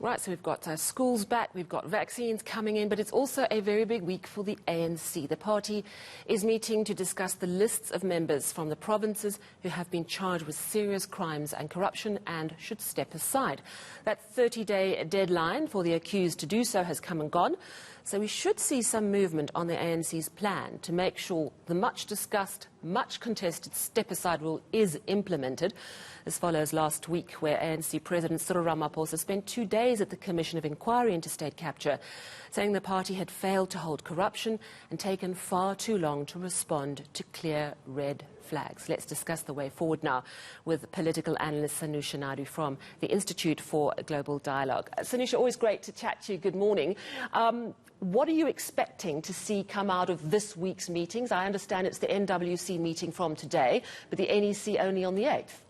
Right, so we've got schools back, we've got vaccines coming in, but it's also a very big week for the ANC. The party is meeting to discuss the lists of members from the provinces who have been charged with serious crimes and corruption and should step aside. That 30-day deadline for the accused to do so has come and gone, so we should see some movement on the ANC's plan to make sure the much-discussed, much-contested step-aside rule is implemented. This follows last week, where ANC President Cyril Ramaphosa spent 2 days at the Commission of Inquiry into State Capture, saying the party had failed to hold corruption and taken far too long to respond to clear red flags. Let's discuss the way forward now with political analyst Sanusha Naidoo from the Institute for Global Dialogue. Sanusha, always great to chat to you. Good morning. What are you expecting to see come out of this week's meetings? I understand it's the NWC meeting from today, but the NEC only on the 8th.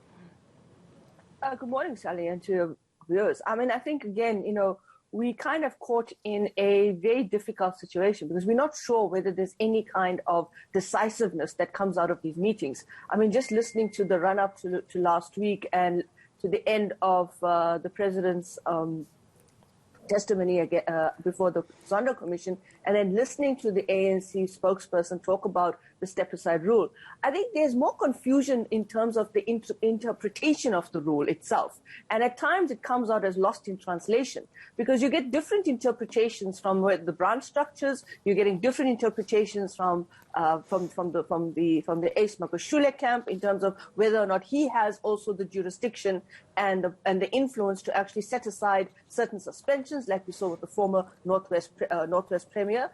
Good morning, Sally, and to your viewers. I mean, I think, again, we kind of caught in a very difficult situation because we're not sure whether there's any kind of decisiveness that comes out of these meetings. I mean, just listening to the run-up to last week and to the end of the president's testimony before the Zondo Commission, and then listening to the ANC spokesperson talk about the step-aside rule, I think there's more confusion in terms of the interpretation of the rule itself. And at times it comes out as lost in translation because you get different interpretations from the branch structures. You're getting different interpretations from the Ace Magashule camp in terms of whether or not he has also the jurisdiction and the influence to actually set aside certain suspensions, like we saw with the former Northwest Premier,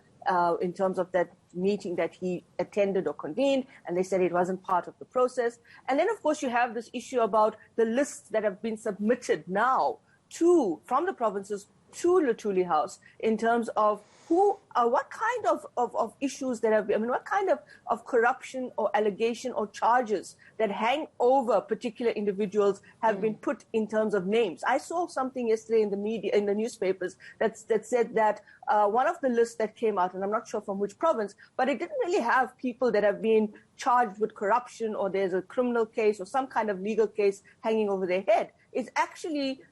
in terms of that meeting that he attended or convened, and they said it wasn't part of the process. And then, of course, you have this issue about the lists that have been submitted now from the provinces to Luthuli House in terms of what kind of issues that have, what kind of corruption or allegation or charges that hang over particular individuals have been put in terms of names. I saw something yesterday in the media, in the newspapers, that said that one of the lists that came out, and I'm not sure from which province, but it didn't really have people that have been charged with corruption or there's a criminal case or some kind of legal case hanging over their head. It's actually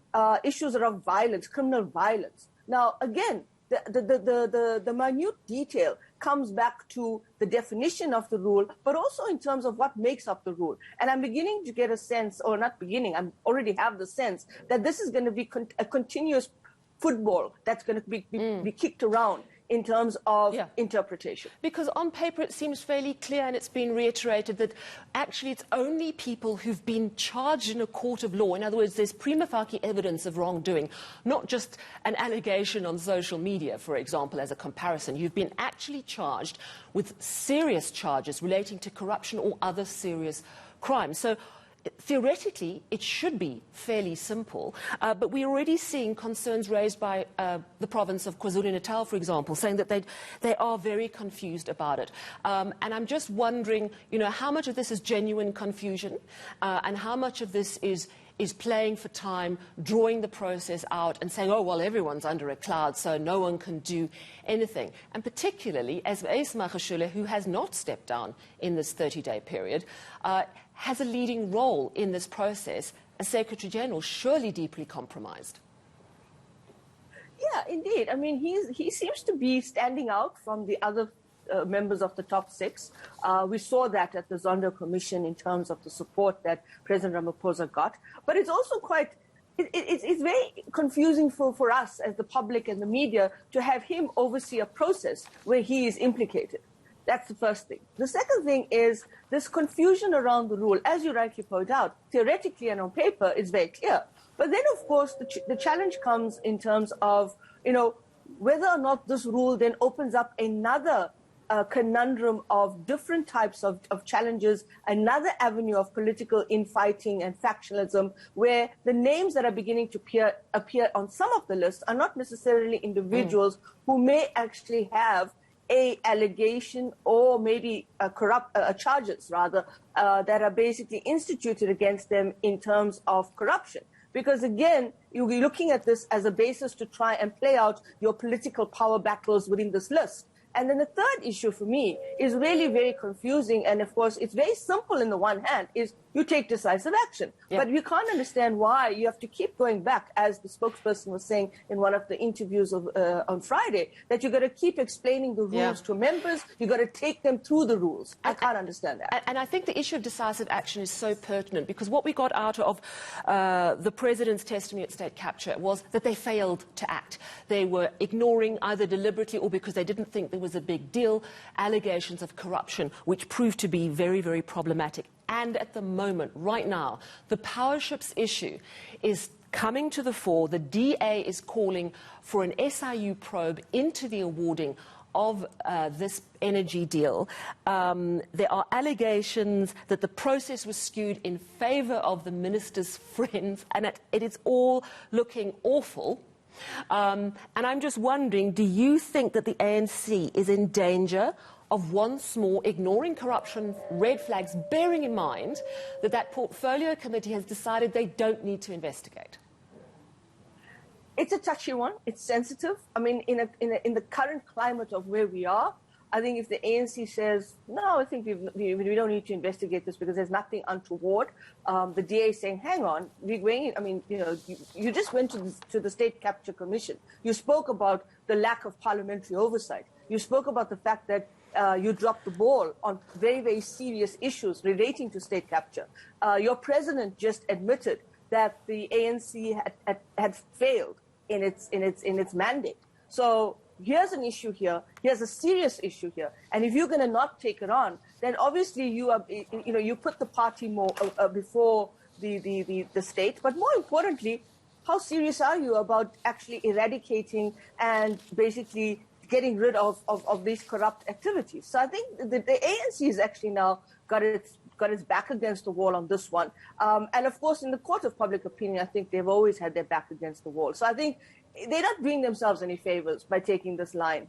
issues around violence, criminal violence. Now, again, the minute detail comes back to the definition of the rule, but also in terms of what makes up the rule. And I'm beginning to get a sense, or not beginning, I already have the sense that this is going to be a continuous football that's going to be kicked around in terms of interpretation. Because on paper it seems fairly clear, and it's been reiterated, that actually it's only people who've been charged in a court of law. In other words, there's prima facie evidence of wrongdoing, not just an allegation on social media, for example, as a comparison. You've been actually charged with serious charges relating to corruption or other serious crimes. So theoretically, it should be fairly simple, but we're already seeing concerns raised by the province of KwaZulu-Natal, for example, saying that they are very confused about it. And I'm just wondering, how much of this is genuine confusion and how much of this is playing for time, drawing the process out and saying, oh, well, everyone's under a cloud, so no one can do anything. And particularly as Ace Magashule, who has not stepped down in this 30-day period, has a leading role in this process as Secretary General, surely deeply compromised. Yeah, indeed. I mean, he seems to be standing out from the other members of the top six. We saw that at the Zondo Commission in terms of the support that President Ramaphosa got. But it's also it's very confusing for us as the public and the media to have him oversee a process where he is implicated. That's the first thing. The second thing is this confusion around the rule. As you rightly point out, theoretically and on paper, it's very clear. But then, of course, the challenge comes in terms of, whether or not this rule then opens up another conundrum of different types of challenges, another avenue of political infighting and factionalism, where the names that are beginning to appear on some of the lists are not necessarily individuals who may actually have a allegation or maybe charges, rather, that are basically instituted against them in terms of corruption. Because, again, you'll be looking at this as a basis to try and play out your political power battles within this list. And then the third issue for me is really very confusing. And of course, it's very simple in the one hand is you take decisive action. Yeah. But we can't understand why you have to keep going back, as the spokesperson was saying in one of the interviews on Friday, that you got to keep explaining the rules to members. You got to take them through the rules. I can't understand that. And I think the issue of decisive action is so pertinent, because what we got out of the president's testimony at state capture was that they failed to act. They were ignoring, either deliberately or because they didn't think there was a big deal, allegations of corruption, which proved to be very, very problematic. And at the moment, right now, the power ships issue is coming to the fore. The DA is calling for an SIU probe into the awarding of this energy deal. There are allegations that the process was skewed in favour of the minister's friends, and it is all looking awful. And I'm just wondering, do you think that the ANC is in danger of once more ignoring corruption red flags, bearing in mind that that portfolio committee has decided they don't need to investigate? It's a touchy one. It's sensitive. I mean, in the current climate of where we are, I think if the ANC says, no, I think we don't need to investigate this because there's nothing untoward, the DA is saying, hang on, we're going in. I mean, you just went to the State Capture Commission. You spoke about the lack of parliamentary oversight. You spoke about the fact that you dropped the ball on very, very serious issues relating to state capture. Your president just admitted that the ANC had failed in its mandate. So here's an issue here. Here's a serious issue here. And if you're going to not take it on, then obviously you put the party more before the state. But more importantly, how serious are you about actually eradicating and basically getting rid of these corrupt activities? So I think the ANC has actually now got its back against the wall on this one. And of course, in the court of public opinion, I think they've always had their back against the wall. So I think they're not doing themselves any favors by taking this line.